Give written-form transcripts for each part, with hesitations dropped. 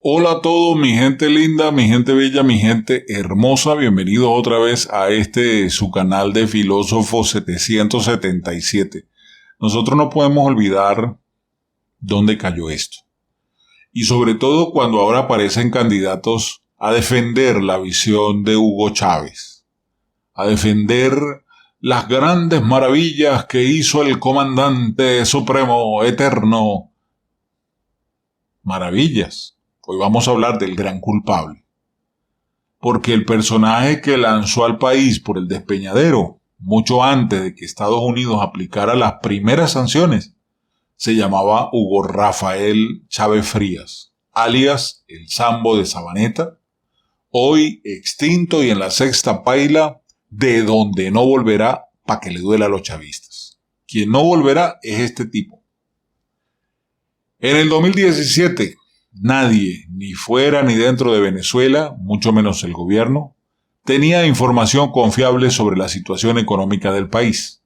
Hola a todos, mi gente linda, mi gente bella, mi gente hermosa. Bienvenidos otra vez a su canal de Filósofo 777. Nosotros no podemos olvidar dónde cayó esto. Y sobre todo cuando ahora aparecen candidatos a defender la visión de Hugo Chávez, a defender las grandes maravillas que hizo el comandante supremo eterno. Maravillas. Hoy vamos a hablar del gran culpable. Porque el personaje que lanzó al país por el despeñadero, mucho antes de que Estados Unidos aplicara las primeras sanciones, se llamaba Hugo Rafael Chávez Frías, alias el Sambo de Sabaneta, hoy extinto y en la sexta paila, de donde no volverá pa' que le duela a los chavistas. Quien no volverá es este tipo. En el 2017, nadie, ni fuera ni dentro de Venezuela, mucho menos el gobierno, tenía información confiable sobre la situación económica del país.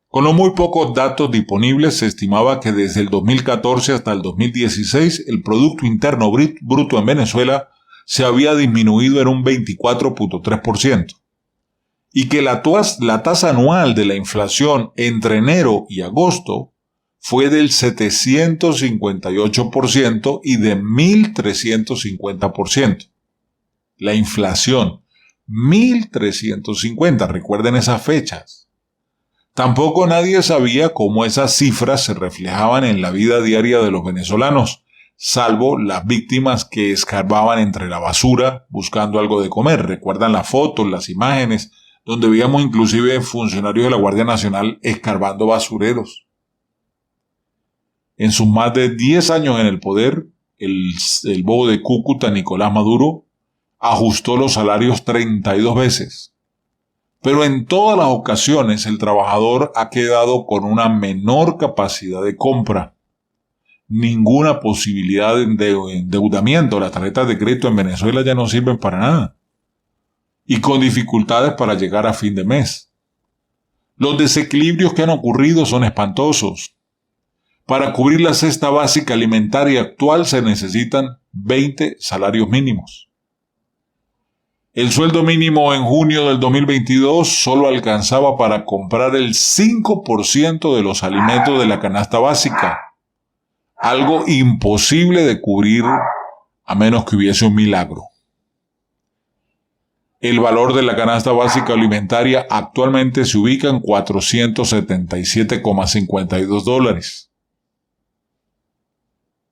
Con los muy pocos datos disponibles, se estimaba que desde el 2014 hasta el 2016 el Producto Interno Bruto en Venezuela se había disminuido en un 24.3% y que la tasa anual de la inflación entre enero y agosto fue del 758% y de 1.350%. La inflación, 1.350, recuerden esas fechas. Tampoco nadie sabía cómo esas cifras se reflejaban en la vida diaria de los venezolanos, salvo las víctimas que escarbaban entre la basura buscando algo de comer. Recuerdan las fotos, las imágenes, donde veíamos inclusive funcionarios de la Guardia Nacional escarbando basureros. En sus más de 10 años en el poder, el bobo de Cúcuta, Nicolás Maduro, ajustó los salarios 32 veces. Pero en todas las ocasiones el trabajador ha quedado con una menor capacidad de compra. Ninguna posibilidad de endeudamiento. Las tarjetas de crédito en Venezuela ya no sirven para nada. Y con dificultades para llegar a fin de mes. Los desequilibrios que han ocurrido son espantosos. Para cubrir la cesta básica alimentaria actual se necesitan 20 salarios mínimos. El sueldo mínimo en junio del 2022 solo alcanzaba para comprar el 5% de los alimentos de la canasta básica. Algo imposible de cubrir a menos que hubiese un milagro. El valor de la canasta básica alimentaria actualmente se ubica en $477,52.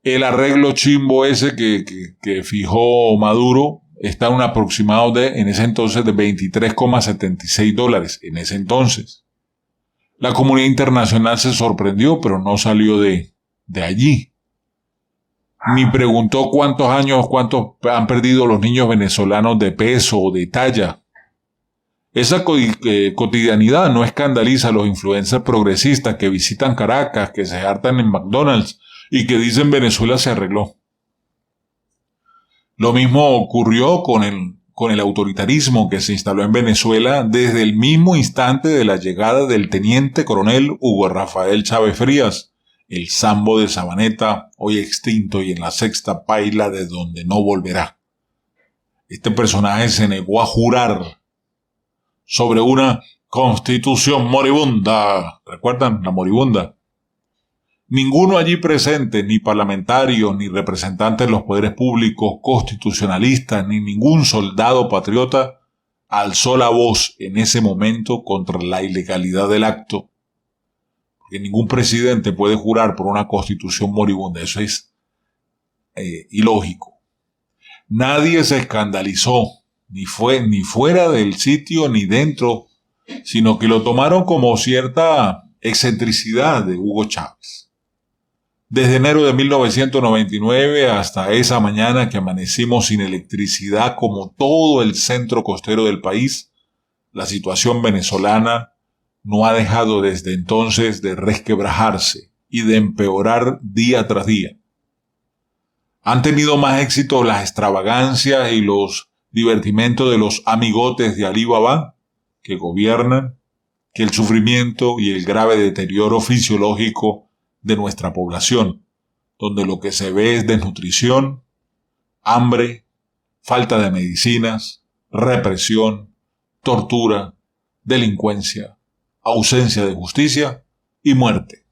El arreglo chimbo ese que fijó Maduro está en un aproximado en ese entonces de $23,76 en ese entonces. La comunidad internacional se sorprendió, pero no salió de allí. Ni preguntó cuántos han perdido los niños venezolanos de peso o de talla. Esa cotidianidad no escandaliza a los influencers progresistas que visitan Caracas, que se hartan en McDonald's y que dicen Venezuela se arregló. Lo mismo ocurrió con el autoritarismo que se instaló en Venezuela desde el mismo instante de la llegada del teniente coronel Hugo Rafael Chávez Frías, el Sambo de Sabaneta, hoy extinto y en la sexta paila de donde no volverá. Este personaje se negó a jurar sobre una constitución moribunda. ¿Recuerdan la moribunda? Ninguno allí presente, ni parlamentarios, ni representantes de los poderes públicos, constitucionalistas, ni ningún soldado patriota alzó la voz en ese momento contra la ilegalidad del acto. Porque ningún presidente puede jurar por una constitución moribunda. Eso es ilógico. Nadie se escandalizó, ni fuera del sitio ni dentro, sino que lo tomaron como cierta excentricidad de Hugo Chávez. Desde enero de 1999 hasta esa mañana que amanecimos sin electricidad como todo el centro costero del país, la situación venezolana no ha dejado desde entonces de resquebrajarse y de empeorar día tras día. Han tenido más éxito las extravagancias y los divertimentos de los amigotes de Alí Baba, que gobiernan, que el sufrimiento y el grave deterioro fisiológico de nuestra población, donde lo que se ve es desnutrición, hambre, falta de medicinas, represión, tortura, delincuencia, ausencia de justicia y muerte.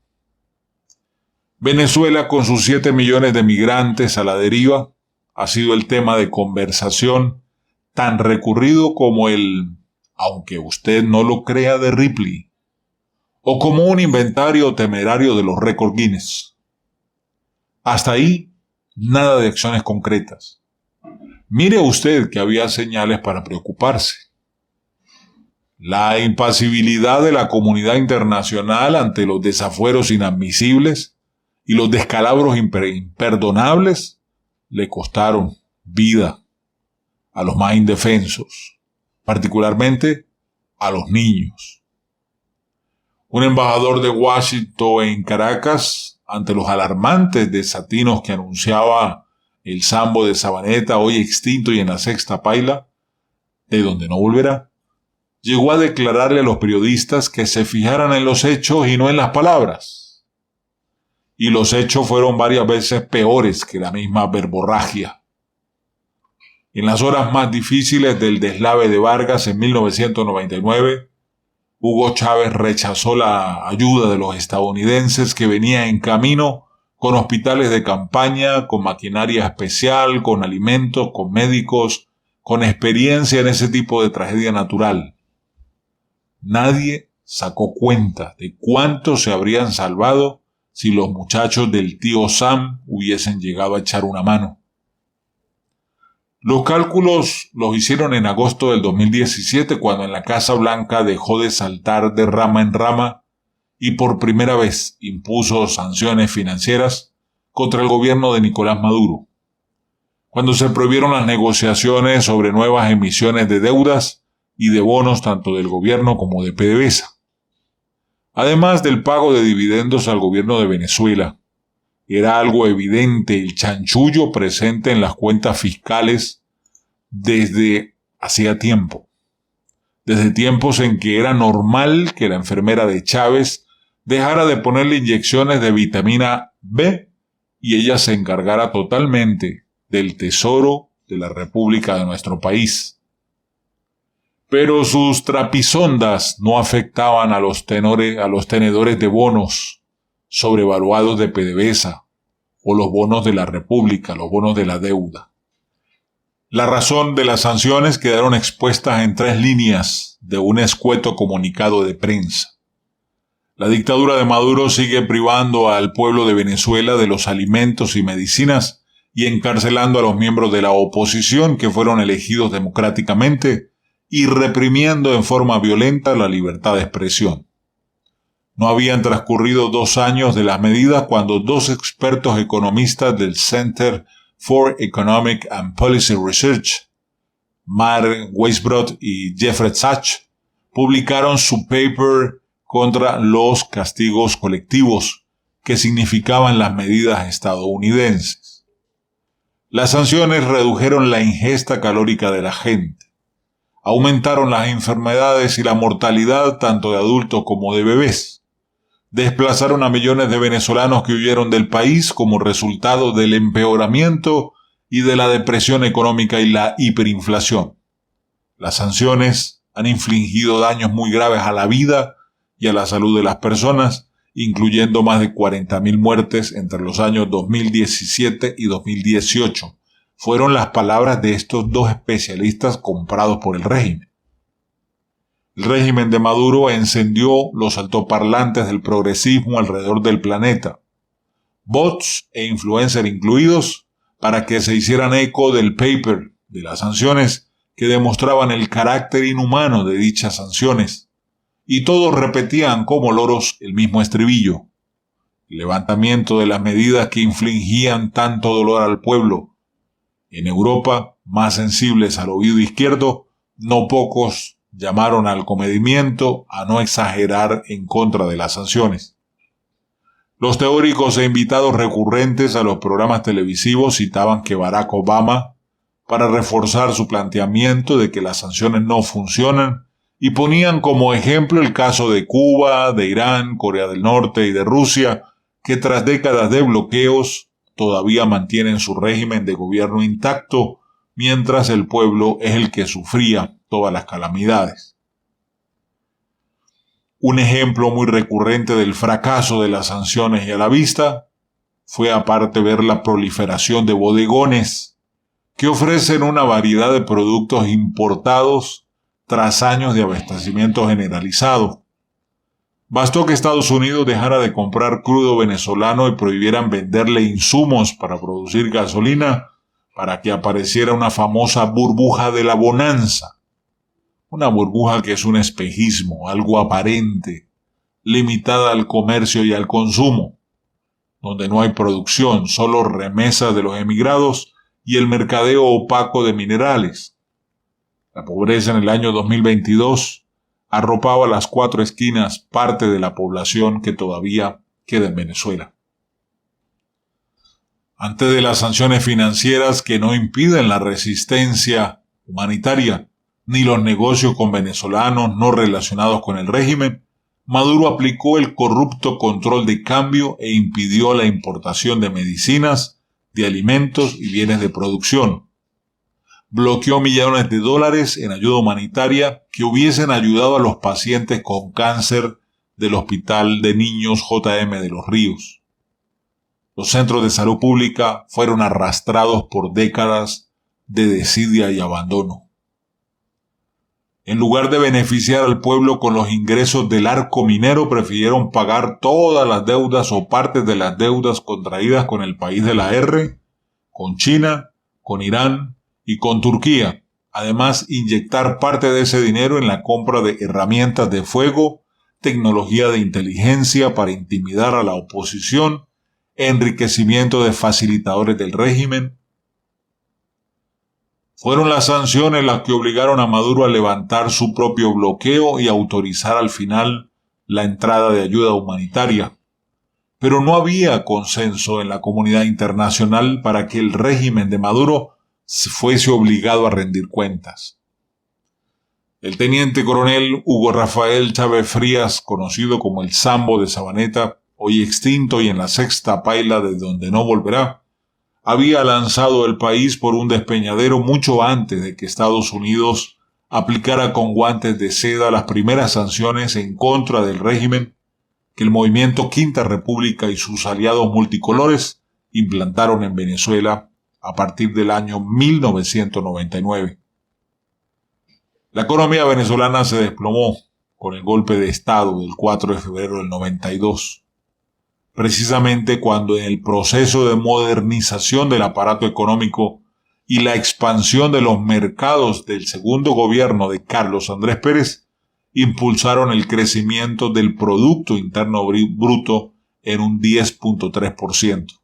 Venezuela, con sus 7 millones de migrantes a la deriva, ha sido el tema de conversación tan recurrido como el "aunque usted no lo crea" de Ripley, o como un inventario temerario de los récords Guinness. Hasta ahí, nada de acciones concretas. Mire usted que había señales para preocuparse. La impasibilidad de la comunidad internacional ante los desafueros inadmisibles y los descalabros imperdonables le costaron vida a los más indefensos, particularmente a los niños. Un embajador de Washington en Caracas, ante los alarmantes desatinos que anunciaba el Sambo de Sabaneta, hoy extinto y en la sexta paila, de donde no volverá, llegó a declararle a los periodistas que se fijaran en los hechos y no en las palabras. Y los hechos fueron varias veces peores que la misma verborragia. En las horas más difíciles del deslave de Vargas en 1999, Hugo Chávez rechazó la ayuda de los estadounidenses que venía en camino con hospitales de campaña, con maquinaria especial, con alimentos, con médicos, con experiencia en ese tipo de tragedia natural. Nadie sacó cuenta de cuántos se habrían salvado si los muchachos del tío Sam hubiesen llegado a echar una mano. Los cálculos los hicieron en agosto del 2017, cuando en la Casa Blanca dejó de saltar de rama en rama y por primera vez impuso sanciones financieras contra el gobierno de Nicolás Maduro, cuando se prohibieron las negociaciones sobre nuevas emisiones de deudas y de bonos tanto del gobierno como de PDVSA, además del pago de dividendos al gobierno de Venezuela. Era algo evidente el chanchullo presente en las cuentas fiscales desde hacía tiempo. Desde tiempos en que era normal que la enfermera de Chávez dejara de ponerle inyecciones de vitamina B y ella se encargara totalmente del tesoro de la República de nuestro país. Pero sus trapisondas no afectaban a los tenedores de bonos sobrevaluados de PDVSA o los bonos de la República, los bonos de la deuda. La razón de las sanciones quedaron expuestas en 3 líneas de un escueto comunicado de prensa. La dictadura de Maduro sigue privando al pueblo de Venezuela de los alimentos y medicinas y encarcelando a los miembros de la oposición que fueron elegidos democráticamente y reprimiendo en forma violenta la libertad de expresión. No habían transcurrido 2 años de las medidas cuando 2 expertos economistas del Center for Economic and Policy Research, Mark Weisbrot y Jeffrey Sachs, publicaron su paper contra los castigos colectivos que significaban las medidas estadounidenses. Las sanciones redujeron la ingesta calórica de la gente, aumentaron las enfermedades y la mortalidad tanto de adultos como de bebés. Desplazaron a millones de venezolanos que huyeron del país como resultado del empeoramiento y de la depresión económica y la hiperinflación. Las sanciones han infligido daños muy graves a la vida y a la salud de las personas, incluyendo más de 40.000 muertes entre los años 2017 y 2018. Fueron las palabras de estos 2 especialistas comprados por el régimen. El régimen de Maduro encendió los altoparlantes del progresismo alrededor del planeta, bots e influencers incluidos, para que se hicieran eco del paper de las sanciones que demostraban el carácter inhumano de dichas sanciones, y todos repetían como loros el mismo estribillo: el levantamiento de las medidas que infligían tanto dolor al pueblo. En Europa, más sensibles al oído izquierdo, no pocos llamaron al comedimiento, a no exagerar en contra de las sanciones. Los teóricos e invitados recurrentes a los programas televisivos citaban que Barack Obama, para reforzar su planteamiento de que las sanciones no funcionan, y ponían como ejemplo el caso de Cuba, de Irán, Corea del Norte y de Rusia, que tras décadas de bloqueos todavía mantienen su régimen de gobierno intacto, mientras el pueblo es el que sufría todas las calamidades. Un ejemplo muy recurrente del fracaso de las sanciones y a la vista fue aparte ver la proliferación de bodegones que ofrecen una variedad de productos importados tras años de abastecimiento generalizado. Bastó que Estados Unidos dejara de comprar crudo venezolano y prohibieran venderle insumos para producir gasolina para que apareciera una famosa burbuja de la bonanza. Una burbuja que es un espejismo, algo aparente, limitada al comercio y al consumo, donde no hay producción, solo remesas de los emigrados y el mercadeo opaco de minerales. La pobreza en el año 2022 arropaba a las 4 esquinas parte de la población que todavía queda en Venezuela. Antes de las sanciones financieras que no impiden la resistencia humanitaria, ni los negocios con venezolanos no relacionados con el régimen, Maduro aplicó el corrupto control de cambio e impidió la importación de medicinas, de alimentos y bienes de producción. Bloqueó millones de dólares en ayuda humanitaria que hubiesen ayudado a los pacientes con cáncer del Hospital de Niños J.M. de los Ríos. Los centros de salud pública fueron arrastrados por décadas de desidia y abandono. En lugar de beneficiar al pueblo con los ingresos del arco minero, prefirieron pagar todas las deudas o partes de las deudas contraídas con el país de la R, con China, con Irán y con Turquía. Además, inyectar parte de ese dinero en la compra de herramientas de fuego, tecnología de inteligencia para intimidar a la oposición, enriquecimiento de facilitadores del régimen. Fueron las sanciones las que obligaron a Maduro a levantar su propio bloqueo y autorizar al final la entrada de ayuda humanitaria. Pero no había consenso en la comunidad internacional para que el régimen de Maduro fuese obligado a rendir cuentas. El teniente coronel Hugo Rafael Chávez Frías, conocido como el Sambo de Sabaneta, hoy extinto y en la sexta paila de donde no volverá, había lanzado el país por un despeñadero mucho antes de que Estados Unidos aplicara con guantes de seda las primeras sanciones en contra del régimen que el movimiento Quinta República y sus aliados multicolores implantaron en Venezuela a partir del año 1999. La economía venezolana se desplomó con el golpe de Estado del 4 de febrero del 92. Precisamente cuando en el proceso de modernización del aparato económico y la expansión de los mercados del segundo gobierno de Carlos Andrés Pérez impulsaron el crecimiento del Producto Interno Bruto en un 10.3%.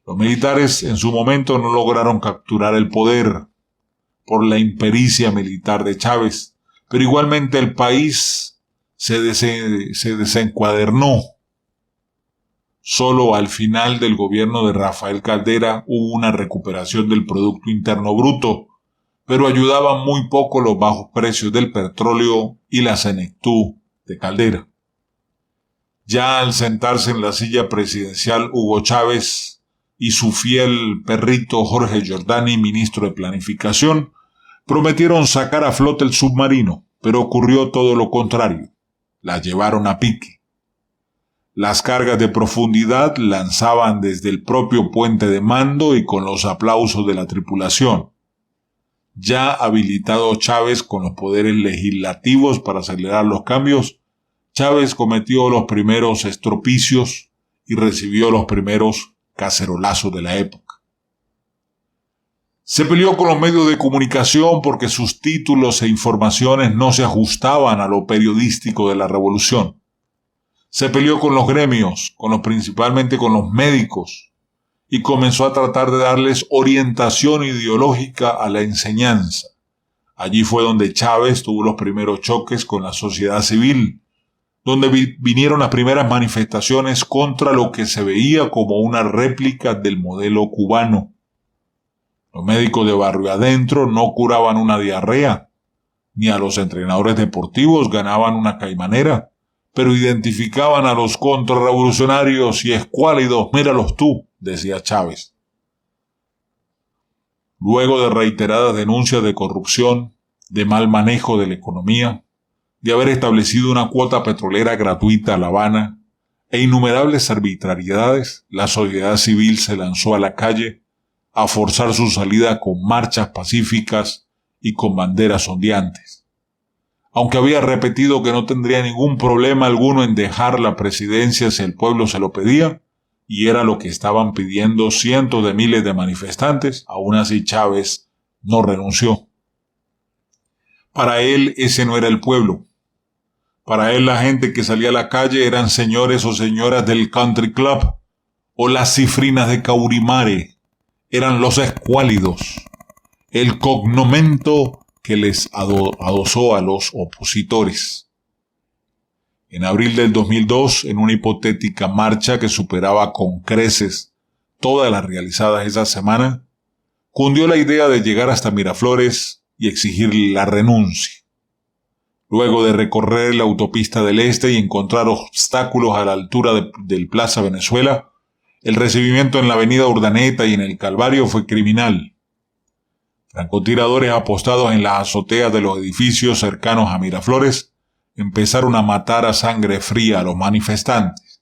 Los militares en su momento no lograron capturar el poder por la impericia militar de Chávez, pero igualmente el país se desencuadernó. Solo al final del gobierno de Rafael Caldera hubo una recuperación del Producto Interno Bruto, pero ayudaban muy poco los bajos precios del petróleo y la senectud de Caldera. Ya al sentarse en la silla presidencial, Hugo Chávez y su fiel perrito Jorge Giordani, ministro de Planificación, prometieron sacar a flote el submarino, pero ocurrió todo lo contrario. La llevaron a pique. Las cargas de profundidad lanzaban desde el propio puente de mando y con los aplausos de la tripulación. Ya habilitado Chávez con los poderes legislativos para acelerar los cambios, Chávez cometió los primeros estropicios y recibió los primeros cacerolazos de la época. Se peleó con los medios de comunicación porque sus títulos e informaciones no se ajustaban a lo periodístico de la revolución. Se peleó con los gremios, principalmente con los médicos, y comenzó a tratar de darles orientación ideológica a la enseñanza. Allí fue donde Chávez tuvo los primeros choques con la sociedad civil, donde vinieron las primeras manifestaciones contra lo que se veía como una réplica del modelo cubano. Los médicos de barrio adentro no curaban una diarrea, ni a los entrenadores deportivos ganaban una caimanera, pero identificaban a los contrarrevolucionarios y escuálidos, míralos tú, decía Chávez. Luego de reiteradas denuncias de corrupción, de mal manejo de la economía, de haber establecido una cuota petrolera gratuita a La Habana e innumerables arbitrariedades, la sociedad civil se lanzó a la calle a forzar su salida con marchas pacíficas y con banderas ondeantes. Aunque había repetido que no tendría ningún problema alguno en dejar la presidencia si el pueblo se lo pedía, y era lo que estaban pidiendo cientos de miles de manifestantes, aún así Chávez no renunció. Para él ese no era el pueblo. Para él la gente que salía a la calle eran señores o señoras del country club o las cifrinas de Caurimare, eran los escuálidos, el cognomento que les adosó a los opositores. En abril del 2002, en una hipotética marcha que superaba con creces todas las realizadas esa semana, cundió la idea de llegar hasta Miraflores y exigir la renuncia. Luego de recorrer la autopista del Este y encontrar obstáculos a la altura del Plaza Venezuela, el recibimiento en la avenida Urdaneta y en el Calvario fue criminal. Francotiradores apostados en las azoteas de los edificios cercanos a Miraflores empezaron a matar a sangre fría a los manifestantes.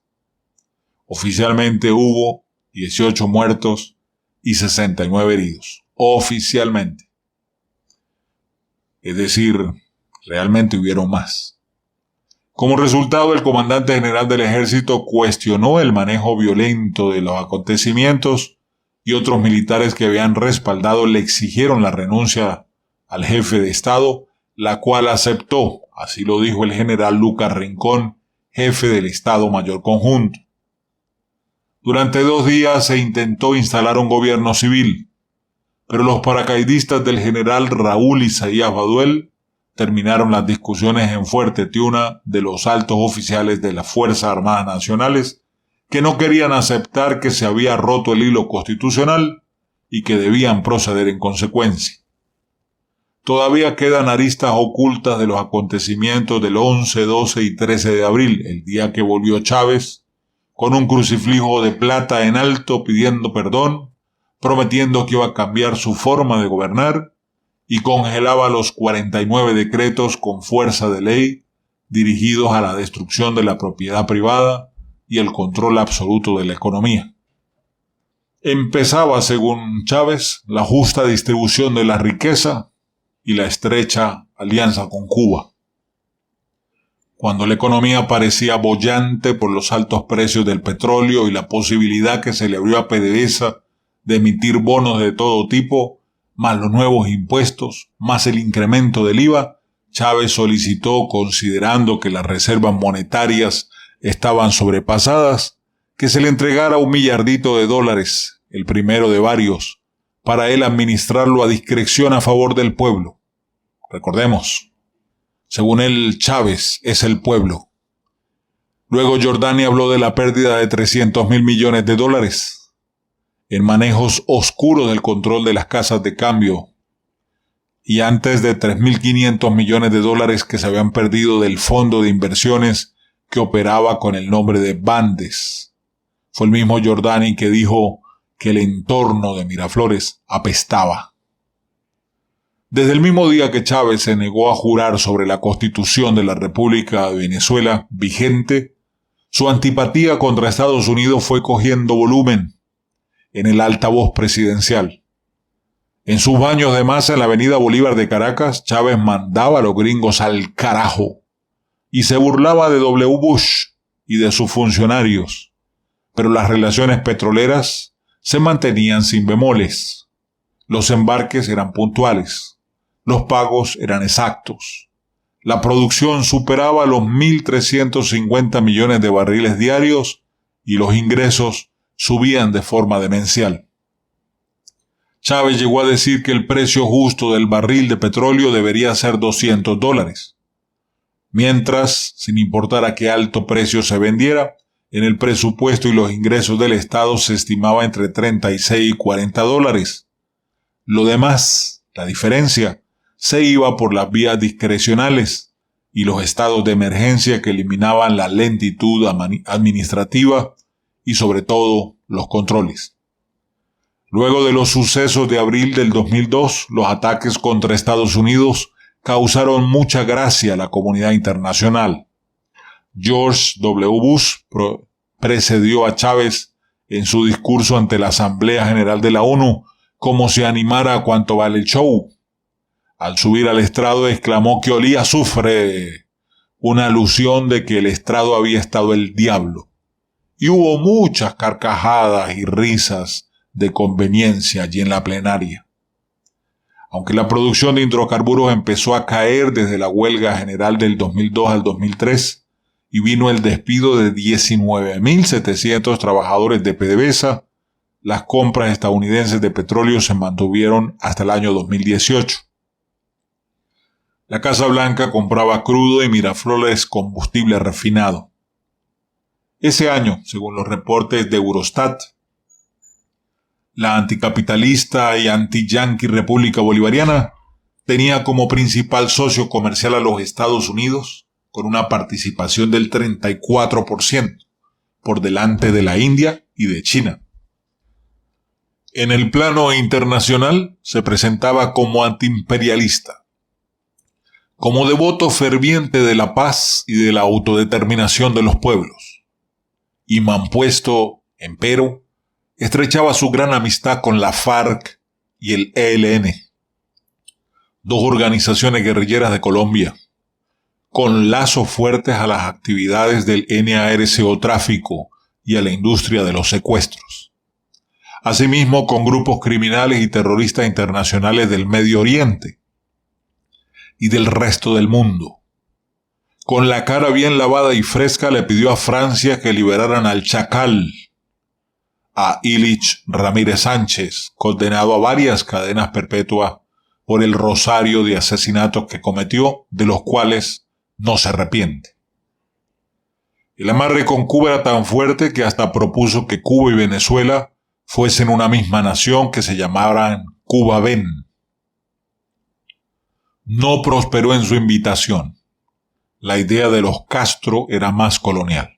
Oficialmente hubo 18 muertos y 69 heridos. Oficialmente. Es decir, realmente hubieron más. Como resultado, el comandante general del ejército cuestionó el manejo violento de los acontecimientos y otros militares que habían respaldado le exigieron la renuncia al jefe de Estado, la cual aceptó, así lo dijo el general Lucas Rincón, jefe del Estado Mayor Conjunto. Durante 2 días se intentó instalar un gobierno civil, pero los paracaidistas del general Raúl Isaías Baduel terminaron las discusiones en Fuerte Tiuna de los altos oficiales de las Fuerzas Armadas Nacionales que no querían aceptar que se había roto el hilo constitucional y que debían proceder en consecuencia. Todavía quedan aristas ocultas de los acontecimientos del 11, 12 y 13 de abril, el día que volvió Chávez, con un crucifijo de plata en alto pidiendo perdón, prometiendo que iba a cambiar su forma de gobernar y congelaba los 49 decretos con fuerza de ley dirigidos a la destrucción de la propiedad privada y el control absoluto de la economía. Empezaba, según Chávez, la justa distribución de la riqueza y la estrecha alianza con Cuba. Cuando la economía parecía boyante por los altos precios del petróleo y la posibilidad que se le abrió a PDVSA de emitir bonos de todo tipo, más los nuevos impuestos, más el incremento del IVA, Chávez solicitó, considerando que las reservas monetarias estaban sobrepasadas, que se le entregara $1 millardito, el primero de varios, para él administrarlo a discreción a favor del pueblo. Recordemos, según él, Chávez es el pueblo. Luego Giordani habló de la pérdida de $300.000 millones en manejos oscuros del control de las casas de cambio y antes de $3.500 millones que se habían perdido del fondo de inversiones que operaba con el nombre de Bandes. Fue el mismo Giordani que dijo que el entorno de Miraflores apestaba. Desde el mismo día que Chávez se negó a jurar sobre la Constitución de la República de Venezuela vigente, su antipatía contra Estados Unidos fue cogiendo volumen en el altavoz presidencial. En sus baños de masa en la avenida Bolívar de Caracas, Chávez mandaba a los gringos al carajo y se burlaba de W. Bush y de sus funcionarios, pero las relaciones petroleras se mantenían sin bemoles. Los embarques eran puntuales. Los pagos eran exactos. La producción superaba los 1.350 millones de barriles diarios y los ingresos subían de forma demencial. Chávez llegó a decir que el precio justo del barril de petróleo debería ser $200. Mientras, sin importar a qué alto precio se vendiera, en el presupuesto y los ingresos del Estado se estimaba entre $36 y $40. Lo demás, la diferencia, se iba por las vías discrecionales y los estados de emergencia que eliminaban la lentitud administrativa y sobre todo los controles. Luego de los sucesos de abril del 2002, los ataques contra Estados Unidos causaron mucha gracia a la comunidad internacional. George W. Bush precedió a Chávez en su discurso ante la Asamblea General de la ONU como si animara a cuanto vale el show. Al subir al estrado exclamó que olía a azufre, una alusión de que el estrado había estado el diablo. Y hubo muchas carcajadas y risas de conveniencia allí en la plenaria. Aunque la producción de hidrocarburos empezó a caer desde la huelga general del 2002 al 2003 y vino el despido de 19.700 trabajadores de PDVSA, las compras estadounidenses de petróleo se mantuvieron hasta el año 2018. La Casa Blanca compraba crudo y Miraflores combustible refinado. Ese año, según los reportes de Eurostat, la anticapitalista y anti-yanqui República Bolivariana tenía como principal socio comercial a los Estados Unidos, con una participación del 34%, por delante de la India y de China. En el plano internacional se presentaba como antiimperialista, como devoto ferviente de la paz y de la autodeterminación de los pueblos. Y mampuesto, empero, estrechaba su gran amistad con la FARC y el ELN, dos organizaciones guerrilleras de Colombia, con lazos fuertes a las actividades del narcotráfico y a la industria de los secuestros. Asimismo, con grupos criminales y terroristas internacionales del Medio Oriente y del resto del mundo. Con la cara bien lavada y fresca le pidió a Francia que liberaran al Chacal, a Ilich Ramírez Sánchez, condenado a varias cadenas perpetuas por el rosario de asesinatos que cometió, de los cuales no se arrepiente. El amarre con Cuba era tan fuerte que hasta propuso que Cuba y Venezuela fuesen una misma nación que se llamaran Cuba-Ben. No prosperó en su invitación. La idea de los Castro era más colonial.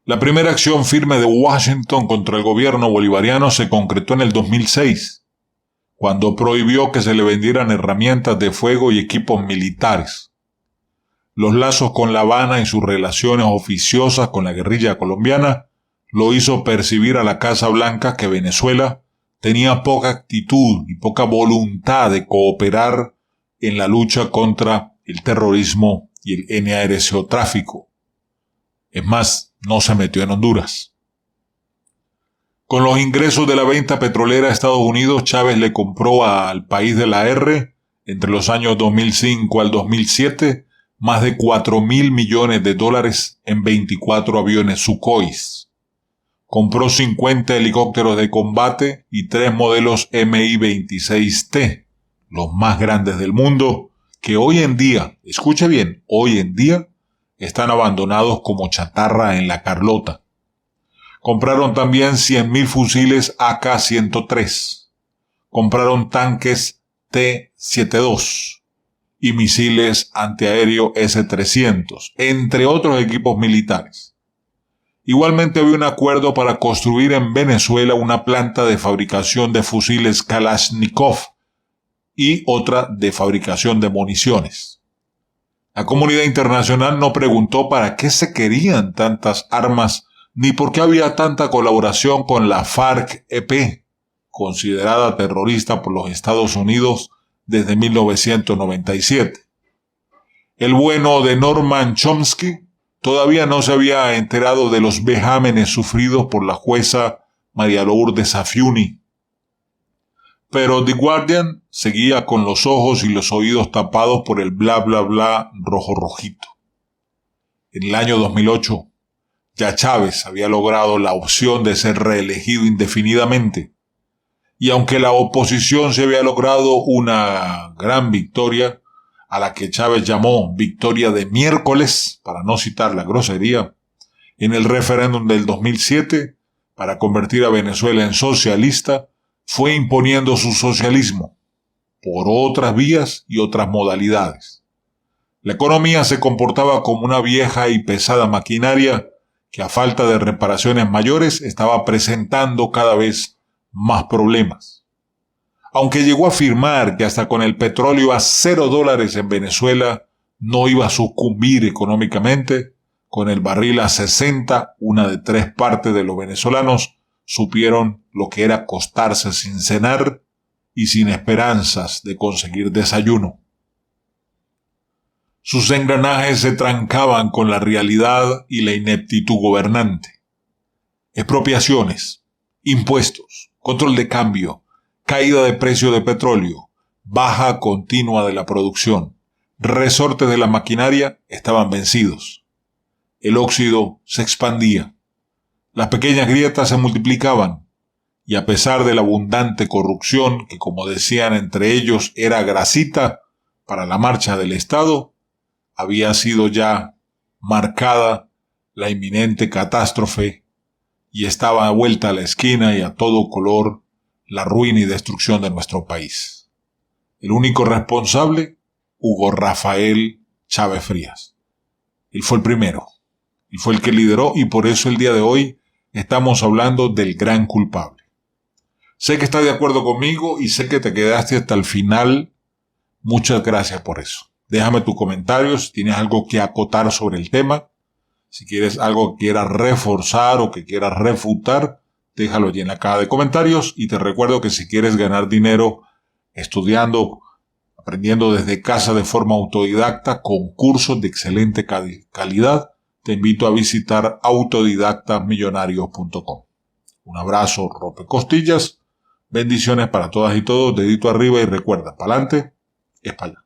La primera acción firme de Washington contra el gobierno bolivariano se concretó en el 2006, cuando prohibió que se le vendieran herramientas de fuego y equipos militares. Los lazos con La Habana y sus relaciones oficiosas con la guerrilla colombiana lo hizo percibir a la Casa Blanca que Venezuela tenía poca actitud y poca voluntad de cooperar en la lucha contra el terrorismo y el narcotráfico. Es más, no se metió en Honduras. Con los ingresos de la venta petrolera a Estados Unidos, Chávez le compró al país de la R, entre los años 2005 al 2007, más de $4.000 millones en 24 aviones Sukhois. Compró 50 helicópteros de combate y 3 modelos Mi-26T, los más grandes del mundo, que hoy en día, escuche bien, hoy en día, están abandonados como chatarra en la Carlota. Compraron también 100.000 fusiles AK-103. Compraron tanques T-72 y misiles antiaéreo S-300, entre otros equipos militares. Igualmente había un acuerdo para construir en Venezuela una planta de fabricación de fusiles Kalashnikov y otra de fabricación de municiones. La comunidad internacional no preguntó para qué se querían tantas armas ni por qué había tanta colaboración con la FARC-EP, considerada terrorista por los Estados Unidos desde 1997. El bueno de Norman Chomsky todavía no se había enterado de los vejámenes sufridos por la jueza María Lourdes Afiuni. Pero The Guardian seguía con los ojos y los oídos tapados por el bla bla bla rojo-rojito. En el año 2008, ya Chávez había logrado la opción de ser reelegido indefinidamente. Y aunque la oposición se había logrado una gran victoria, a la que Chávez llamó victoria de miércoles, para no citar la grosería, en el referéndum del 2007, para convertir a Venezuela en socialista, fue imponiendo su socialismo, por otras vías y otras modalidades. La economía se comportaba como una vieja y pesada maquinaria que a falta de reparaciones mayores estaba presentando cada vez más problemas. Aunque llegó a afirmar que hasta con el petróleo a $0 en Venezuela no iba a sucumbir económicamente, con el barril a 60, una de 3 partes de los venezolanos supieron lo que era acostarse sin cenar y sin esperanzas de conseguir desayuno. Sus engranajes se trancaban con la realidad y la ineptitud gobernante. Expropiaciones, impuestos, control de cambio, caída de precio de petróleo, baja continua de la producción, resortes de la maquinaria estaban vencidos. El óxido se expandía. Las pequeñas grietas se multiplicaban. Y a pesar de la abundante corrupción, que como decían entre ellos era grasita para la marcha del Estado, había sido ya marcada la inminente catástrofe y estaba a vuelta a la esquina y a todo color la ruina y destrucción de nuestro país. El único responsable, Hugo Rafael Chávez Frías. Él fue el primero, él fue el que lideró y por eso el día de hoy estamos hablando del gran culpable. Sé que estás de acuerdo conmigo y sé que te quedaste hasta el final. Muchas gracias por eso. Déjame tus comentarios si tienes algo que acotar sobre el tema. Si quieres algo que quieras reforzar o que quieras refutar, déjalo allí en la caja de comentarios. Y te recuerdo que si quieres ganar dinero estudiando, aprendiendo desde casa de forma autodidacta con cursos de excelente calidad, te invito a visitar autodidactamillonarios.com. Un abrazo, rompecostillas. Bendiciones para todas y todos. Dedito arriba y recuerda, para adelante es para allá.